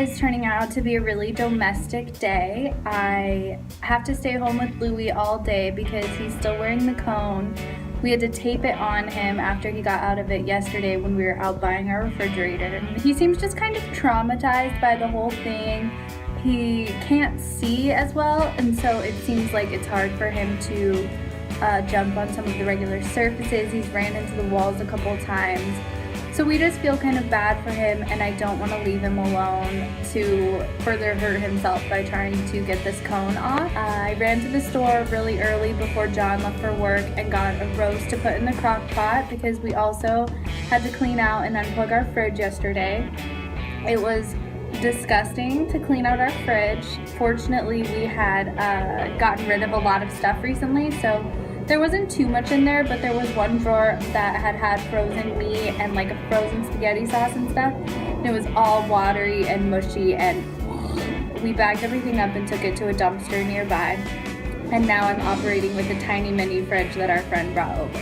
is turning out to be a really domestic day. I have to stay home with Louie all day because he's still wearing the cone. We had to tape it on him after he got out of it yesterday when we were out buying our refrigerator. He seems just kind of traumatized by the whole thing. He can't see as well, and so it seems like it's hard for him to jump on some of the regular surfaces. He's ran into the walls a couple times. So we just feel kind of bad for him, and I don't want to leave him alone to further hurt himself by trying to get this cone off. I ran to the store really early before John left for work and got a roast to put in the crock pot because we also had to clean out and unplug our fridge yesterday. It was disgusting to clean out our fridge. Fortunately, we had gotten rid of a lot of stuff recently, so there wasn't too much in there, but there was one drawer that had frozen meat and like a frozen spaghetti sauce and stuff. And it was all watery and mushy, and we bagged everything up and took it to a dumpster nearby. And now I'm operating with a tiny mini fridge that our friend brought over.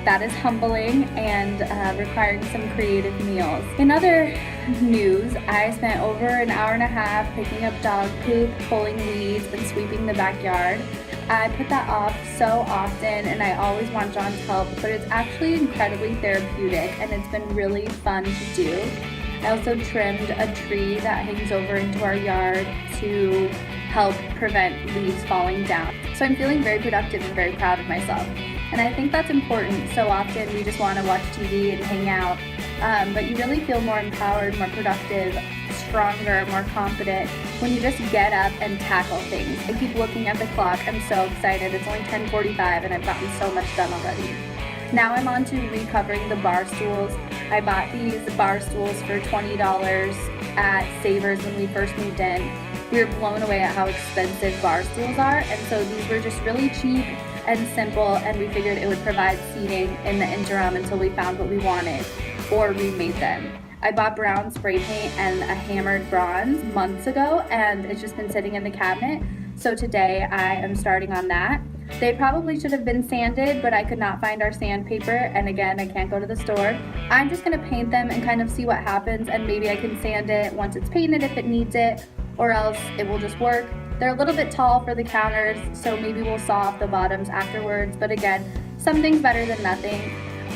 That is humbling and requiring some creative meals. In other news, I spent over an hour and a half picking up dog poop, pulling weeds, and sweeping the backyard. I put that off so often, and I always want John's help, but it's actually incredibly therapeutic, and it's been really fun to do. I also trimmed a tree that hangs over into our yard to help prevent leaves falling down. So I'm feeling very productive and very proud of myself. And I think that's important. So often we just want to watch TV and hang out, but you really feel more empowered, more productive, stronger, more confident when you just get up and tackle things. I keep looking at the clock. I'm so excited. It's only 10:45 and I've gotten so much done already. Now I'm on to recovering the bar stools. I bought these bar stools for $20 at Savers when we first moved in. We were blown away at how expensive bar stools are, and so these were just really cheap and simple, and we figured it would provide seating in the interim until we found what we wanted or remade them. I bought brown spray paint and a hammered bronze months ago, and it's just been sitting in the cabinet. So today I am starting on that. They probably should have been sanded, but I could not find our sandpaper, and again, I can't go to the store. I'm just gonna paint them and kind of see what happens, and maybe I can sand it once it's painted if it needs it, or else it will just work. They're a little bit tall for the counters, so maybe we'll saw off the bottoms afterwards, but again, something's better than nothing.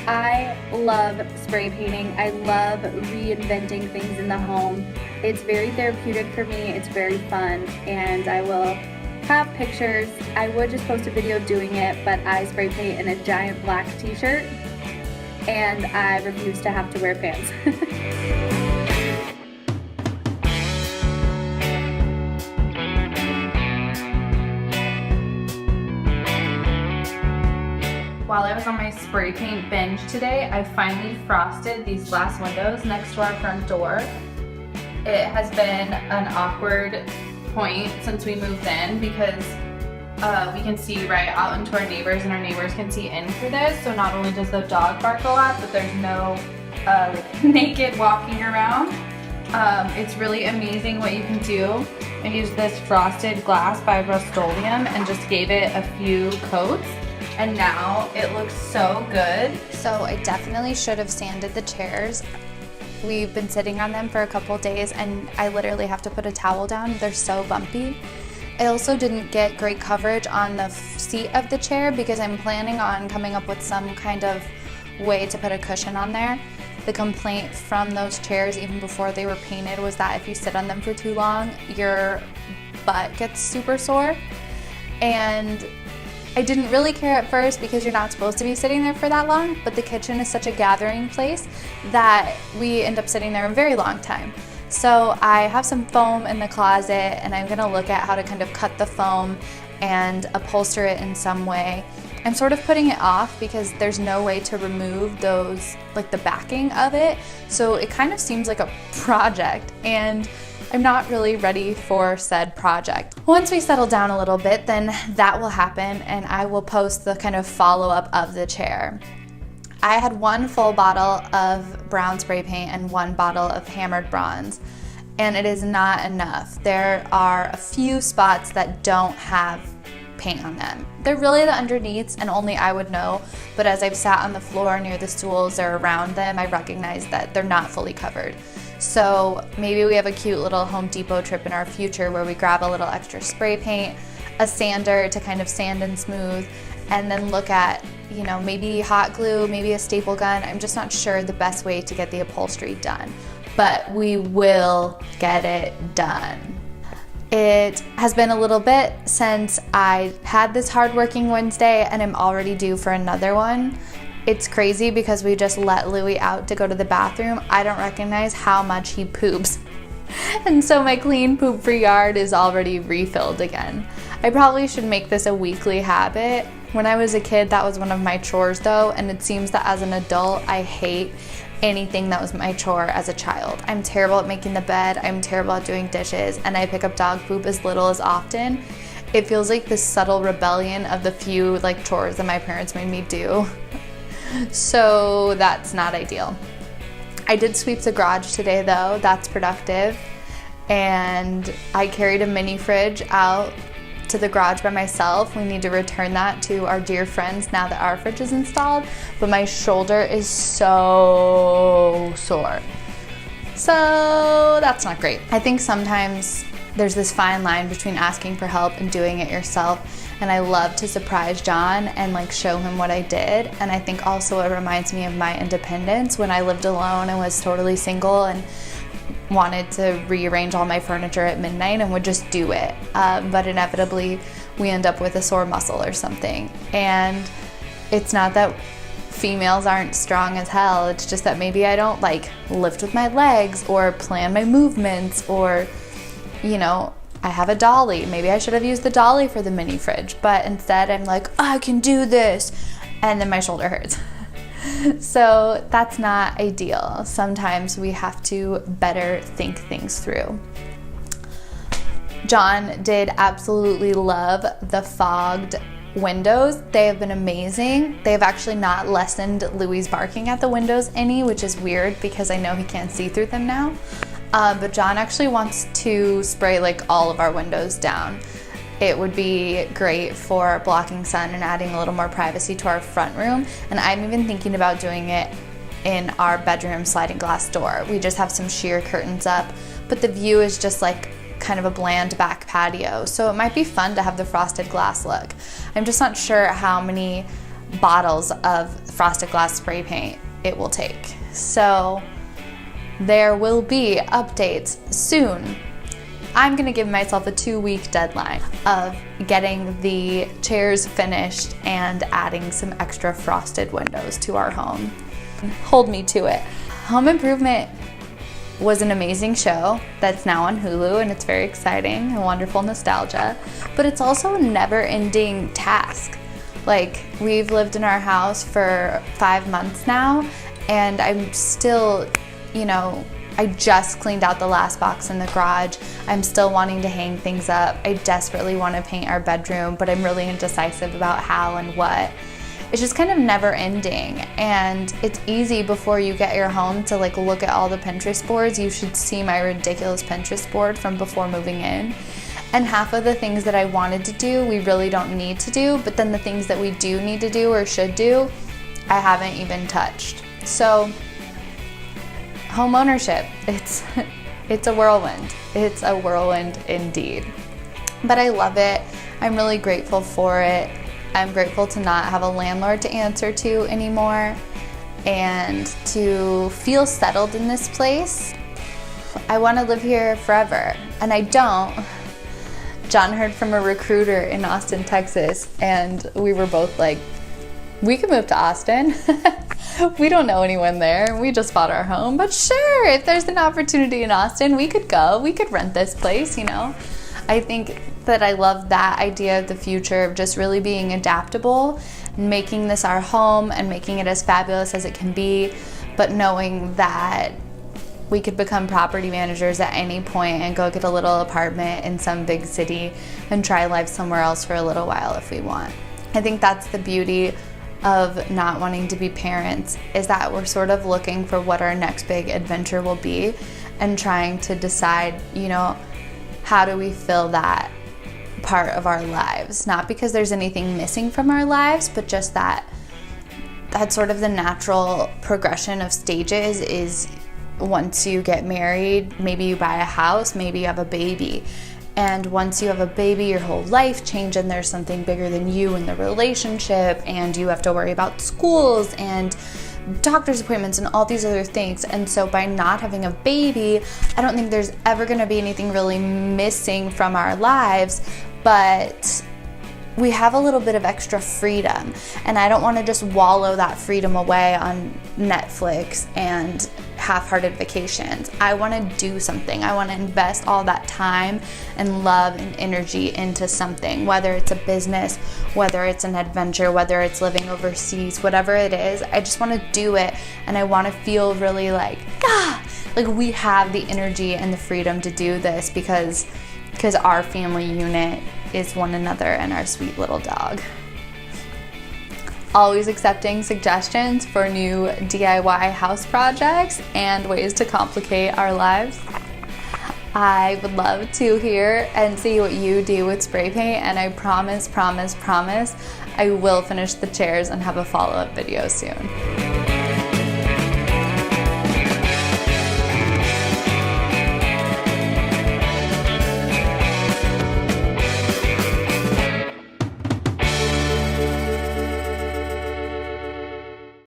I love spray painting. I love reinventing things in the home. It's very therapeutic for me. It's very fun, and I will have pictures. I would just post a video doing it, but I spray paint in a giant black t-shirt, and I refuse to have to wear pants. While I was on my spray paint binge today, I finally frosted these glass windows next to our front door. It has been an awkward point since we moved in because we can see right out into our neighbors, and our neighbors can see in through this. So not only does the dog bark a lot, but there's no naked walking around. It's really amazing what you can do. I used this frosted glass by Rust-Oleum and just gave it a few coats. And now it looks so good. So I definitely should have sanded the chairs. We've been sitting on them for a couple days, and I literally have to put a towel down. They're so bumpy. I also didn't get great coverage on the seat of the chair because I'm planning on coming up with some kind of way to put a cushion on there. The complaint from those chairs, even before they were painted, was that if you sit on them for too long, your butt gets super sore. And I didn't really care at first because you're not supposed to be sitting there for that long, but the kitchen is such a gathering place that we end up sitting there a very long time. So I have some foam in the closet, and I'm gonna look at how to kind of cut the foam and upholster it in some way. I'm sort of putting it off because there's no way to remove those, like the backing of it. So it kind of seems like a project, and I'm not really ready for said project. Once we settle down a little bit, then that will happen, and I will post the kind of follow-up of the chair. I had one full bottle of brown spray paint and one bottle of hammered bronze, and it is not enough. There are a few spots that don't have paint on them. They're really the underneaths, and only I would know, but as I've sat on the floor near the stools or around them, I recognize that they're not fully covered. So maybe we have a cute little Home Depot trip in our future where we grab a little extra spray paint, a sander to kind of sand and smooth, and then look at, you know, maybe hot glue, maybe a staple gun. I'm just not sure the best way to get the upholstery done, but we will get it done. It has been a little bit since I had this hardworking Wednesday, and I'm already due for another one. It's crazy because we just let Louie out to go to the bathroom. I don't recognize how much he poops. And so my clean poop-free yard is already refilled again. I probably should make this a weekly habit. When I was a kid, that was one of my chores though, and it seems that as an adult, I hate anything that was my chore as a child. I'm terrible at making the bed, I'm terrible at doing dishes, and I pick up dog poop as little as often. It feels like this subtle rebellion of the few like chores that my parents made me do. So that's not ideal. I did sweep the garage today though, that's productive. And I carried a mini fridge out to the garage by myself. We need to return that to our dear friends now that our fridge is installed, but my shoulder is so sore. So that's not great. I think sometimes there's this fine line between asking for help and doing it yourself. And I love to surprise John and like show him what I did. And I think also it reminds me of my independence when I lived alone and was totally single and wanted to rearrange all my furniture at midnight and would just do it. But inevitably we end up with a sore muscle or something. And it's not that females aren't strong as hell. It's just that maybe I don't like lift with my legs or plan my movements, or, you know, I have a dolly. Maybe I should have used the dolly for the mini fridge, but instead I'm like, I can do this. And then my shoulder hurts. So that's not ideal. Sometimes we have to better think things through. John did absolutely love the fogged windows. They have been amazing. They've actually not lessened Louie's barking at the windows any, which is weird because I know he can't see through them now. But John actually wants to spray like all of our windows down. It would be great for blocking sun and adding a little more privacy to our front room. And I'm even thinking about doing it in our bedroom sliding glass door. We just have some sheer curtains up, but the view is just like kind of a bland back patio. So it might be fun to have the frosted glass look. I'm just not sure how many bottles of frosted glass spray paint it will take. So there will be updates soon. I'm gonna give myself a 2-week deadline of getting the chairs finished and adding some extra frosted windows to our home. Hold me to it. Home Improvement was an amazing show that's now on Hulu, and it's very exciting and wonderful nostalgia, but it's also a never-ending task. Like, we've lived in our house for 5 months now, and I'm still, you know, I just cleaned out the last box in the garage. I'm still wanting to hang things up. I desperately want to paint our bedroom, but I'm really indecisive about how and what. It's just kind of never ending, and it's easy before you get your home to like look at all the Pinterest boards. You should see my ridiculous Pinterest board from before moving in. And half of the things that I wanted to do, we really don't need to do, but then the things that we do need to do or should do, I haven't even touched. So home ownership, it's a whirlwind. It's a whirlwind indeed. But I love it. I'm really grateful for it. I'm grateful to not have a landlord to answer to anymore and to feel settled in this place. I want to live here forever, and I don't. John heard from a recruiter in Austin, Texas, and we were both like, we could move to Austin. We don't know anyone there. We just bought our home, but sure, if there's an opportunity in Austin, we could go. We could rent this place, you know. I think that I love that idea of the future of just really being adaptable, making this our home and making it as fabulous as it can be, but knowing that we could become property managers at any point and go get a little apartment in some big city and try life somewhere else for a little while if we want. I think that's the beauty of not wanting to be parents, is that we're sort of looking for what our next big adventure will be and trying to decide, you know, how do we fill that part of our lives? Not because there's anything missing from our lives, but just that that's sort of the natural progression of stages is once you get married, maybe you buy a house, maybe you have a baby. And once you have a baby, your whole life changes, and there's something bigger than you in the relationship, and you have to worry about schools and doctor's appointments and all these other things. And so by not having a baby, I don't think there's ever going to be anything really missing from our lives, but we have a little bit of extra freedom, and I don't want to just wallow that freedom away on Netflix and half-hearted vacations. I want to do something. I want to invest all that time and love and energy into something, whether it's a business, whether it's an adventure, whether it's living overseas, whatever it is. I just want to do it, and I want to feel really like we have the energy and the freedom to do this because our family unit is one another and our sweet little dog. Always accepting suggestions for new DIY house projects and ways to complicate our lives. I would love to hear and see what you do with spray paint, and I promise, I will finish the chairs and have a follow-up video soon.